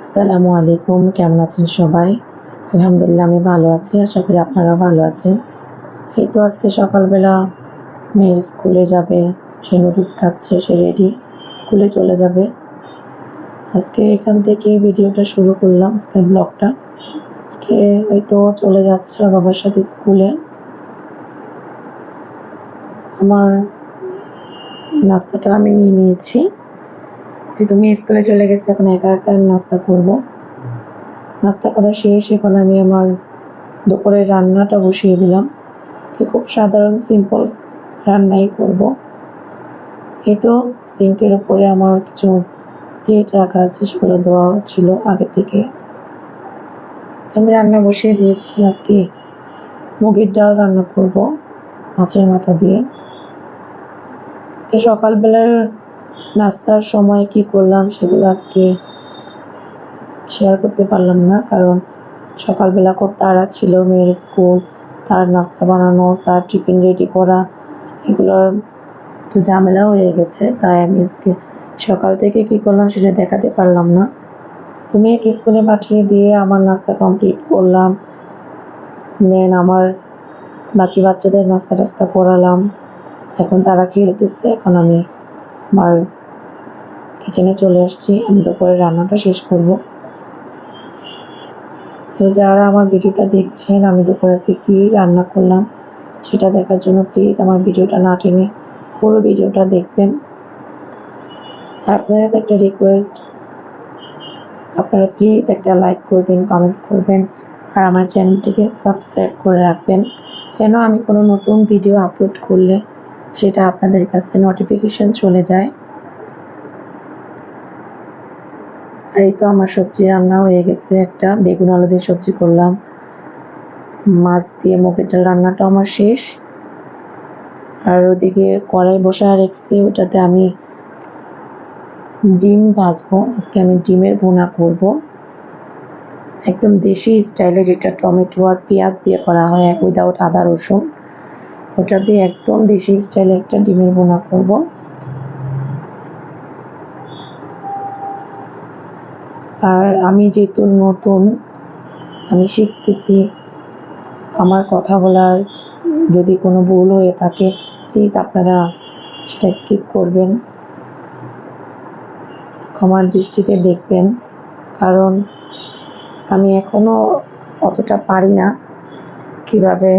আসসালামু আলাইকুম, কেমন আছেন সবাই? আলহামদুলিল্লাহ আমি ভালো আছি। আশা করি আপনারাও ভালো আছেন। এই তো আজকে সকালবেলা মেয়ের স্কুলে যাবে। সে নুডলস খাচ্ছে, সে রেডি। স্কুলে চলে যাবে। আজকে এখান থেকেই ভিডিওটা শুরু করলাম, আজকের ব্লগটা। আজকে এই তো চলে যাচ্ছে ওর বাবার সাথে স্কুলে। আমার নাস্তাটা আমি নিয়ে নিয়েছি। যেহেতু মেয়ে স্কুলে চলে গেছে, এখন একা একা আমি নাস্তা করব। নাস্তা করা শেষ, এখন আমি আমার দুপুরের রান্নাটা বসিয়ে দিলাম। আজকে খুব সাধারণ সিম্পল রান্নাই করব। এই তো সিঙ্কের উপরে আমার কিছু প্লেট রাখা আছে, সেগুলো ধোয়া ছিল আগে থেকে। আমি রান্না বসিয়ে দিয়েছি। আজকে মুগের ডাল রান্না করব মাছের মাথা দিয়ে। আজকে সকালবেলার নাস্তার সময় কি করলাম সেগুলো আজকে শেয়ার করতে পারলাম না, কারণ সকালবেলা খুব তাড়া ছিল। মেয়ের স্কুল, তার নাস্তা বানানো, তার টিফিন রেডি করা, এগুলোর একটু ঝামেলা হয়ে গেছে। তাই আমি আজকে সকাল থেকে কি করলাম সেটা দেখাতে পারলাম না। তো মেয়েকে স্কুলে পাঠিয়ে দিয়ে আমার নাস্তা কমপ্লিট করলাম। দেন আমার বাকি বাচ্চাদের নাস্তা টাস্তা করালাম। এখন তারা খেলতেছে। এখন আমি আমার কিচেনে চলে আসছি। আমি দুপুরে রান্নাটা শেষ করব। তো যারা আমার ভিডিওটা দেখছেন, আমি দুপুরে আজকে কি রান্না করলাম সেটা দেখার জন্য প্লিজ আমার ভিডিওটা না টেনে পুরো ভিডিওটা দেখবেন। আপনার কাছে একটা রিকোয়েস্ট, আপনারা প্লিজ একটা লাইক করবেন, কমেন্টস করবেন, আর আমার চ্যানেলটিকে সাবস্ক্রাইব করে রাখবেন, যেন আমি কোনো নতুন ভিডিও আপলোড করলে সেটা আপনাদের কাছে নোটিফিকেশন চলে যায়। আর এই তো আমার সবজি রান্না হয়ে গেছে। একটা বেগুন আলু দিয়ে সবজি করলাম, মাছ দিয়ে মুগের ডাল রান্নাটা আমার শেষ। আর ওদিকে কড়াই বসা রেখেছি, ওটাতে আমি ডিম ভাজবো। আজকে আমি ডিমের ভুনা করব, একদম দেশি স্টাইলে, যেটা টমেটো আর পেঁয়াজ দিয়ে করা হয় উইদাউট আদা রসুন। ওটা দিয়ে একদম দেশি স্টাইলে একটা ডিমের ভুনা করব। আর আমি যেহেতু নতুন, আমি শিখতেছি, আমার কথা বলার যদি কোনো ভুল হয়ে থাকে প্লিজ আপনারা সেটা স্কিপ করবেন, ক্ষমার দৃষ্টিতে দেখবেন। কারণ আমি এখনো অতটা পারি না কিভাবে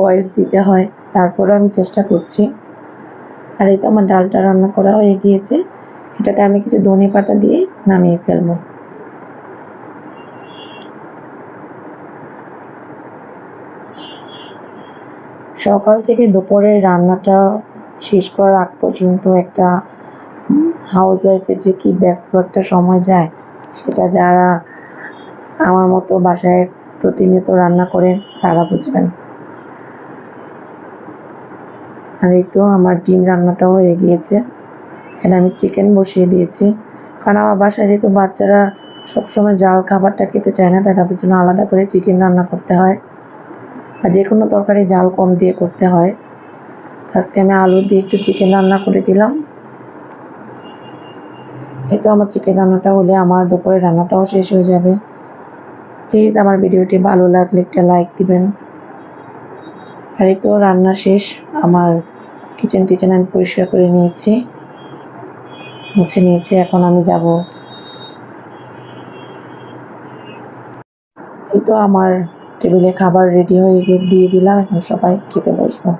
ভয়েস দিতে হয়, তারপরে আমি চেষ্টা করছি। আর এই তো আমার ডালটা রান্না করা হয়ে গিয়েছে। এটাতে আমি কিছু ধনেপাতা দিয়ে নামিয়ে ফেলবো। সকাল থেকে দুপুরের রান্নাটা শেষ করার আগ পর্যন্ত একটা হাউস ওয়াইফের যে কি ব্যস্ত একটা সময় যায়, সেটা যারা আমার মতো বাসায় প্রতিনিয়ত রান্না করেন তারা বুঝবেন। আর এই তো আমার ডিম রান্নাটাও হয়ে গিয়েছে। এখানে আমি চিকেন বসিয়ে দিয়েছি, কারণ আমার বাসায় যেহেতু বাচ্চারা সবসময় জাল খাবারটা খেতে চায় না, তাই তাদের জন্য আলাদা করে চিকেন রান্না করতে হয়। আর যে কোনো তরকারি জাল কম দিয়ে করতে হয়। আজকে আমি আলু দিয়ে একটু চিকেন রান্না করে দিলাম। এই তো আমার চিকেন রান্নাটা হলে আমার দুপুরের রান্নাটাও শেষ হয়ে যাবে। প্লিজ আমার ভিডিওটি ভালো লাগলে একটা লাইক দিবেন। আর এই তো রান্না শেষ। আমার কিচেন টিচেন আমি পরিষ্কার করে নিয়েছি, মুছে নিয়েছি। এখন আমি যাব। এই তো আমার টেবিলে খাবার রেডি হয়ে দিয়ে দিলাম, এখন সবাই খেতে বসবো।